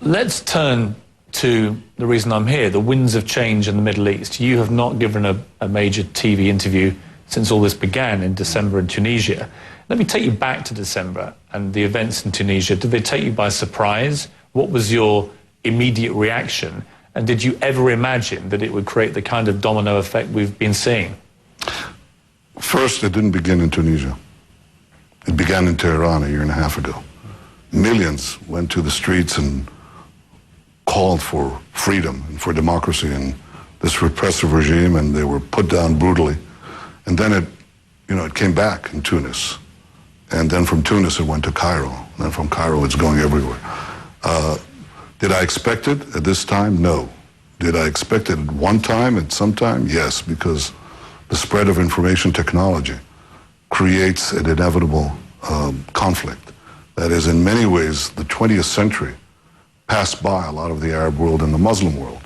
Let's turn to the reason I'm here, the winds of change in the Middle East. You have not given a major TV interview since all this began in December in Tunisia. Let me take you back to December and the events in Tunisia. Did they take you by surprise? What was your immediate reaction? And did you ever imagine that it would create the kind of domino effect we've been seeing? First, it didn't begin in Tunisia. It began in Tehran a year and a half ago. Millions went to the streets and called for freedom and for democracy in this repressive regime, and they were put down brutally. And then it came back in Tunis. And then from Tunis it went to Cairo. And then from Cairo it's going everywhere. Did I expect it at this time? No. Did I expect it at one time, at some time? Yes, because the spread of information technology creates an inevitable conflict. That is, in many ways, the 20th century passed by a lot of the Arab world and the Muslim world.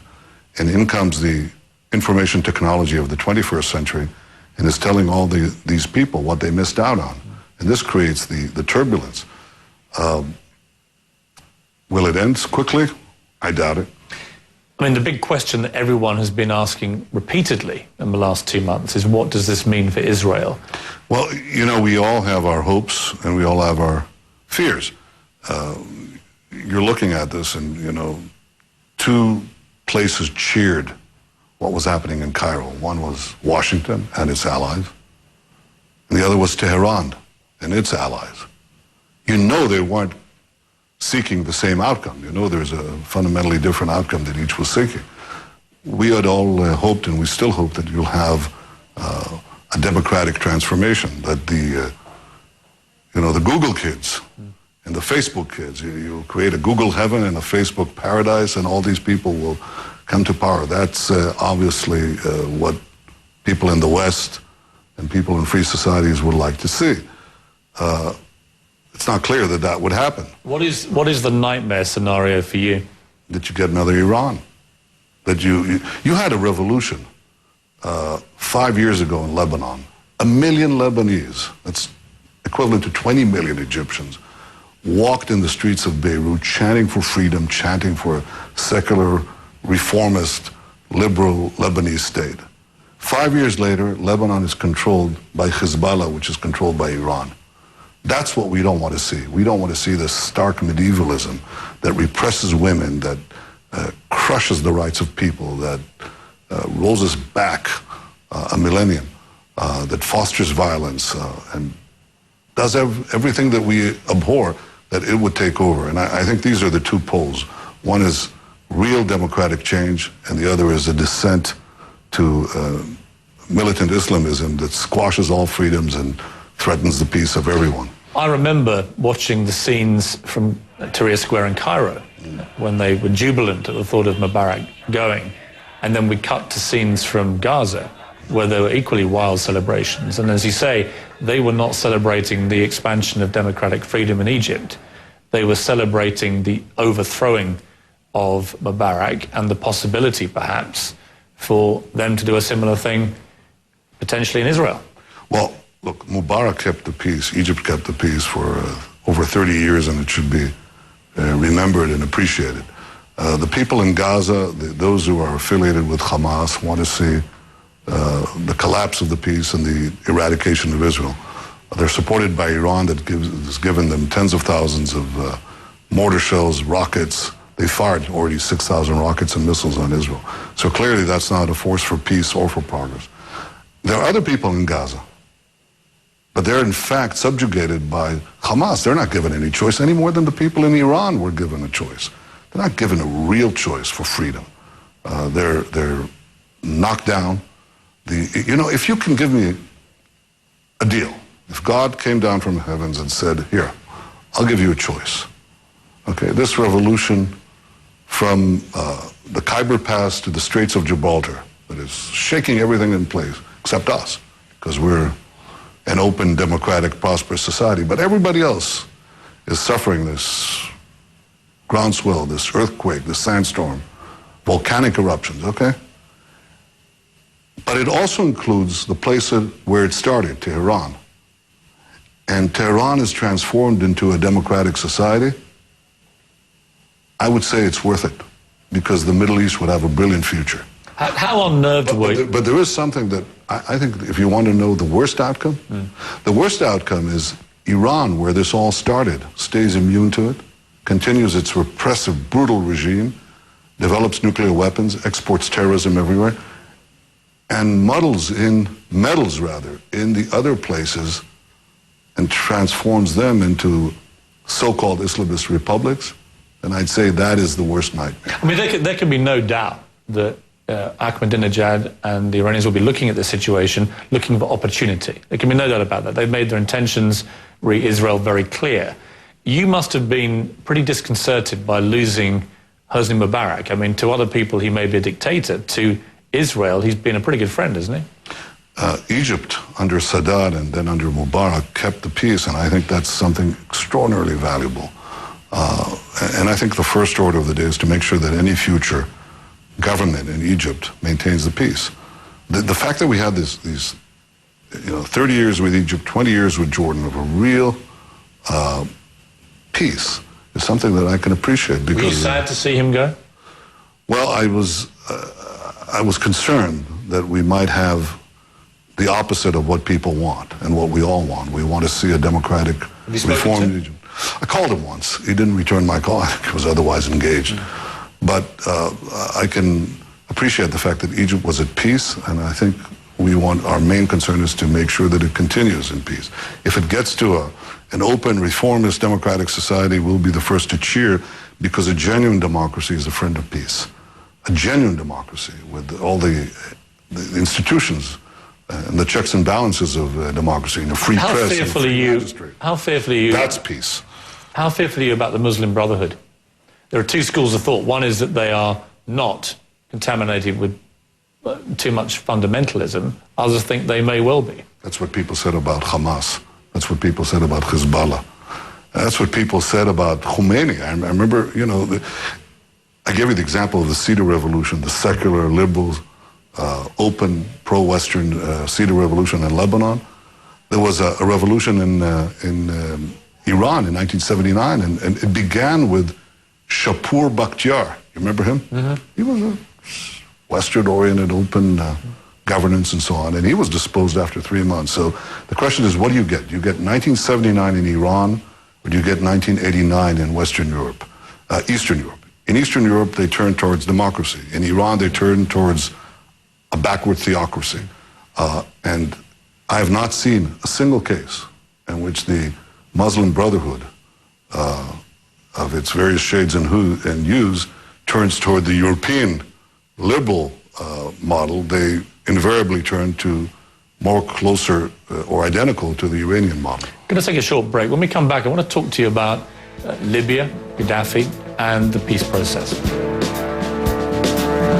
And in comes the information technology of the 21st century and is telling all these people what they missed out on. And this creates the turbulence. Will it end quickly? I doubt it. I mean, the big question that everyone has been asking repeatedly in the last 2 months is, what does this mean for Israel? Well, we all have our hopes and we all have our fears. You're looking at this and, two places cheered what was happening in Cairo. One was Washington and its allies, and the other was Tehran and its allies. They weren't seeking the same outcome. There's a fundamentally different outcome that each was seeking. We had all hoped, and we still hope, that you'll have a democratic transformation, that the Google kids and the Facebook kids, you'll create a Google heaven and a Facebook paradise, and all these people will come to power. That's obviously what people in the West and people in free societies would like to see. It's not clear that would happen. What is the nightmare scenario for you? That you get another Iran. That you had a revolution 5 years ago in Lebanon. 1 million Lebanese, that's equivalent to 20 million Egyptians, walked in the streets of Beirut chanting for freedom, chanting for a secular, reformist, liberal Lebanese state. 5 years later, Lebanon is controlled by Hezbollah, which is controlled by Iran. That's what we don't want to see. We don't want to see this stark medievalism that represses women, that crushes the rights of people, that rolls us back a millennium, that fosters violence, and does everything that we abhor, that it would take over. And I think these are the two poles. One is real democratic change, and the other is a descent to militant Islamism that squashes all freedoms and threatens the peace of everyone. I remember watching the scenes from Tahrir Square in Cairo when they were jubilant at the thought of Mubarak going. And then we cut to scenes from Gaza where there were equally wild celebrations. And as you say, they were not celebrating the expansion of democratic freedom in Egypt. They were celebrating the overthrowing of Mubarak and the possibility, perhaps, for them to do a similar thing potentially in Israel. Well, look, Mubarak kept the peace. Egypt kept the peace for over 30 years, and it should be remembered and appreciated. The people in Gaza, those who are affiliated with Hamas, want to see the collapse of the peace and the eradication of Israel. They're supported by Iran that has given them tens of thousands of mortar shells, rockets. They fired already 6,000 rockets and missiles on Israel. So clearly that's not a force for peace or for progress. There are other people in Gaza, but they're in fact subjugated by Hamas. They're not given any choice any more than the people in Iran were given a choice. They're not given a real choice for freedom. They're knocked down. If you can give me a deal, if God came down from the heavens and said, here, I'll give you a choice. Okay, this revolution from the Khyber Pass to the Straits of Gibraltar that is shaking everything in place, except us, because we're an open, democratic, prosperous society. But everybody else is suffering this groundswell, this earthquake, this sandstorm, volcanic eruptions, okay? But it also includes the place where it started, Tehran. And Tehran is transformed into a democratic society. I would say it's worth it because the Middle East would have a brilliant future. How unnerved were you? But there is something that I think if you want to know the worst outcome, the worst outcome is Iran, where this all started, stays immune to it, continues its repressive, brutal regime, develops nuclear weapons, exports terrorism everywhere, and meddles in the other places and transforms them into so-called Islamist republics, and I'd say that is the worst nightmare. I mean, there can be no doubt that Ahmadinejad and the Iranians will be looking at the situation, looking for opportunity. There can be no doubt about that. They've made their intentions re Israel very clear. You must have been pretty disconcerted by losing Hosni Mubarak. I mean, to other people, he may be a dictator. To Israel, he's been a pretty good friend, hasn't he? Egypt, under Sadat and then under Mubarak, kept the peace, and I think that's something extraordinarily valuable. And I think the first order of the day is to make sure that any future government in Egypt maintains the peace. The fact that we had these 30 years with Egypt, 20 years with Jordan of a real peace is something that I can appreciate. Because, were you sad to see him go? Well, I was concerned that we might have the opposite of what people want and what we all want. We want to see a democratic reform in Egypt. I called him once. He didn't return my call. I think he was otherwise engaged. But I can appreciate the fact that Egypt was at peace, and I think our main concern is to make sure that it continues in peace. If it gets to an open, reformist, democratic society, we'll be the first to cheer, because a genuine democracy is a friend of peace. A genuine democracy with all the institutions and the checks and balances of democracy and a free press. How fearful are you? That's peace. How fearful are you about the Muslim Brotherhood? There are two schools of thought. One is that they are not contaminated with too much fundamentalism. Others think they may well be. That's what people said about Hamas. That's what people said about Hezbollah. That's what people said about Khomeini. I remember, I gave you the example of the Cedar Revolution, the secular, liberal, open, pro-Western Cedar Revolution in Lebanon. There was a revolution in Iran in 1979, and it began with Shapur Bakhtiar. You remember him? Mm-hmm. He was a Western-oriented, open governance and so on, and he was disposed after 3 months. So the question is, what do you get? Do you get 1979 in Iran, or do you get 1989 in Western Europe, Eastern Europe? In Eastern Europe, they turned towards democracy. In Iran, they turned towards a backward theocracy. And I have not seen a single case in which the Muslim Brotherhood, of its various shades and hues, turns toward the European liberal model. They invariably turn to more closer or identical to the Iranian model. I'm going to take a short break. When we come back, I want to talk to you about Libya, Gaddafi, and the peace process.